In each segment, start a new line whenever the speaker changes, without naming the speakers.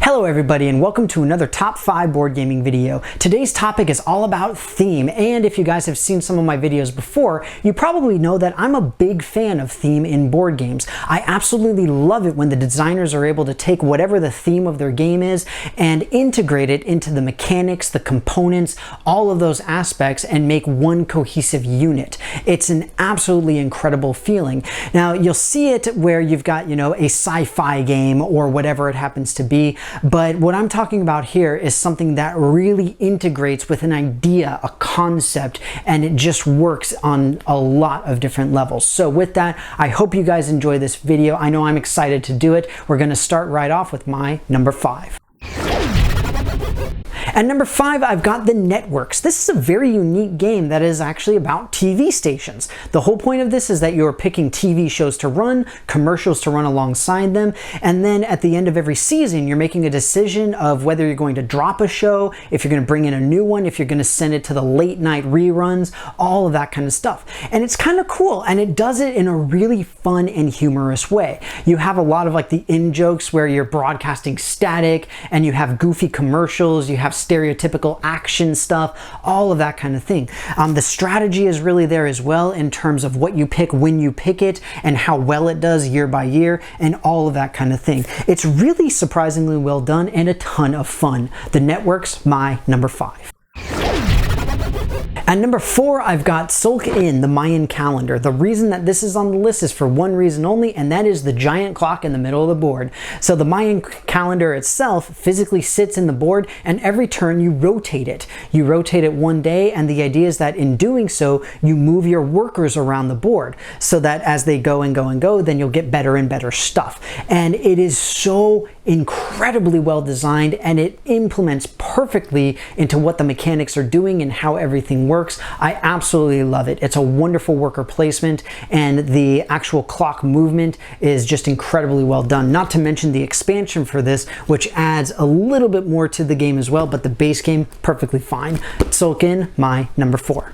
Hello everybody and welcome to another top 5 board gaming video. Today's topic is all about theme, and if you guys have seen some of my videos before, you probably know that I'm a big fan of theme in board games. I absolutely love it when the designers are able to take whatever the theme of their game is and integrate it into the mechanics, the components, all of those aspects and make one cohesive unit. It's an absolutely incredible feeling. Now you'll see it where you've got, a sci-fi game or whatever it happens to be. But what I'm talking about here is something that really integrates with an idea, a concept, and it just works on a lot of different levels. So with that, I hope you guys enjoy this video. I know I'm excited to do it. We're going to start right off with my number 5. At number 5, I've got The Networks. This is a very unique game that is actually about TV stations. The whole point of this is that you're picking TV shows to run, commercials to run alongside them, and then at the end of every season, you're making a decision of whether you're going to drop a show, if you're going to bring in a new one, if you're going to send it to the late night reruns, all of that kind of stuff. And it's kind of cool, and it does it in a really fun and humorous way. You have a lot of like the in-jokes where you're broadcasting static, and you have goofy commercials, you have stereotypical action stuff, all of that kind of thing. The strategy is really there as well in terms of what you pick when you pick it and how well it does year by year and all of that kind of thing. It's really surprisingly well done and a ton of fun. The Networks, my number 5. At number 4, I've got Sulk In, the Mayan calendar. The reason that this is on the list is for one reason only, and that is the giant clock in the middle of the board. So the Mayan calendar itself physically sits in the board, and every turn you rotate it. You rotate it one day, and the idea is that in doing so, you move your workers around the board so that as they go and go and go, then you'll get better and better stuff. And it is so incredibly well designed, and it implements perfectly into what the mechanics are doing and how everything works. I absolutely love it. It's a wonderful worker placement, and the actual clock movement is just incredibly well done. Not to mention the expansion for this, which adds a little bit more to the game as well, but the base game, perfectly fine. Sulk In, my number 4.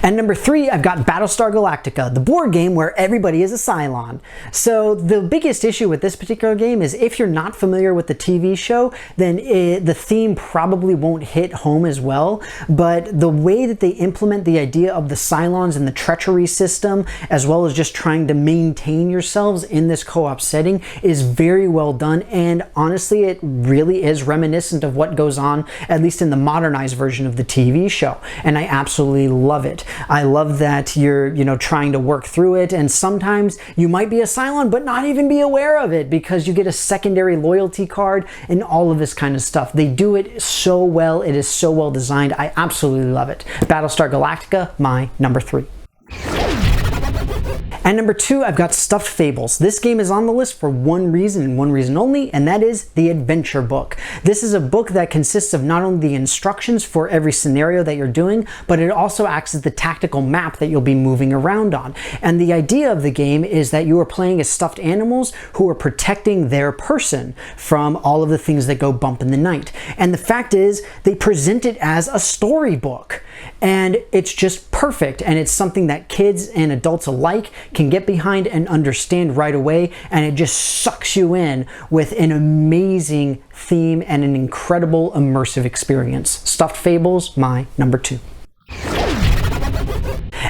At number 3, I've got Battlestar Galactica, the board game where everybody is a Cylon. So the biggest issue with this particular game is if you're not familiar with the TV show, then the theme probably won't hit home as well. But the way that they implement the idea of the Cylons and the treachery system, as well as just trying to maintain yourselves in this co-op setting, is very well done. And honestly, it really is reminiscent of what goes on, at least in the modernized version of the TV show. And I absolutely love it. I love that you're, trying to work through it, and sometimes you might be a Cylon but not even be aware of it because you get a secondary loyalty card and all of this kind of stuff. They do it so well. It is so well designed. I absolutely love it. Battlestar Galactica, my number 3. At number 2, I've got Stuffed Fables. This game is on the list for one reason and one reason only, and that is the adventure book. This is a book that consists of not only the instructions for every scenario that you're doing, but it also acts as the tactical map that you'll be moving around on. And the idea of the game is that you are playing as stuffed animals who are protecting their person from all of the things that go bump in the night. And the fact is, they present it as a storybook. And it's just perfect, and it's something that kids and adults alike can get behind and understand right away, and it just sucks you in with an amazing theme and an incredible immersive experience. Stuffed Fables, my number 2.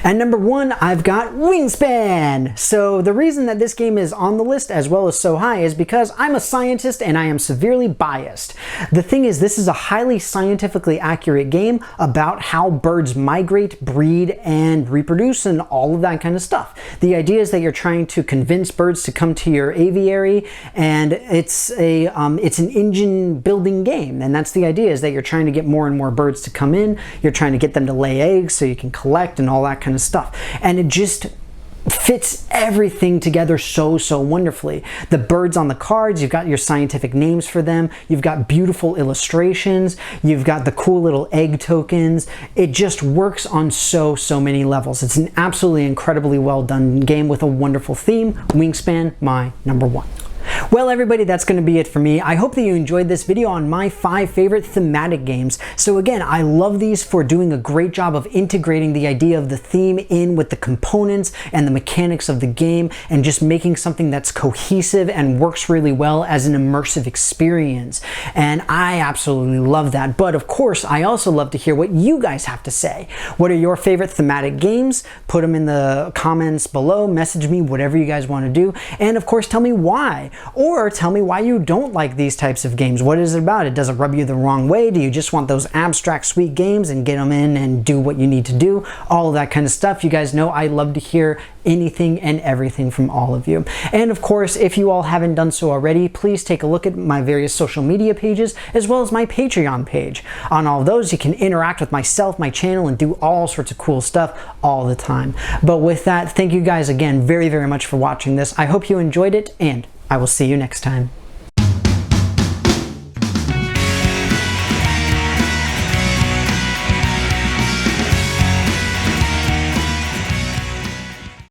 At number 1, I've got Wingspan. So the reason that this game is on the list as well as so high is because I'm a scientist and I am severely biased. The thing is, this is a highly scientifically accurate game about how birds migrate, breed, and reproduce and all of that kind of stuff. The idea is that you're trying to convince birds to come to your aviary, and it's an engine building game. And that's the idea, is that you're trying to get more and more birds to come in. You're trying to get them to lay eggs so you can collect and all that kind of stuff. And it just fits everything together so wonderfully. The birds on the cards, you've got your scientific names for them, you've got beautiful illustrations, you've got the cool little egg tokens. It just works on so many levels. It's an absolutely incredibly well done game with a wonderful theme. Wingspan, my number 1. Well, everybody, that's going to be it for me. I hope that you enjoyed this video on my 5 favorite thematic games. So again, I love these for doing a great job of integrating the idea of the theme in with the components and the mechanics of the game, and just making something that's cohesive and works really well as an immersive experience. And I absolutely love that. But of course, I also love to hear what you guys have to say. What are your favorite thematic games? Put them in the comments below, message me, whatever you guys want to do. And of course, tell me why. Or tell me why you don't like these types of games. What is it about it? Does it rub you the wrong way? Do you just want those abstract sweet games and get them in and do what you need to do? All of that kind of stuff. You guys know I love to hear anything and everything from all of you. And of course, if you all haven't done so already, please take a look at my various social media pages as well as my Patreon page. On all of those, you can interact with myself, my channel, and do all sorts of cool stuff all the time. But with that, thank you guys again very, very much for watching this. I hope you enjoyed it, and I will see you next time.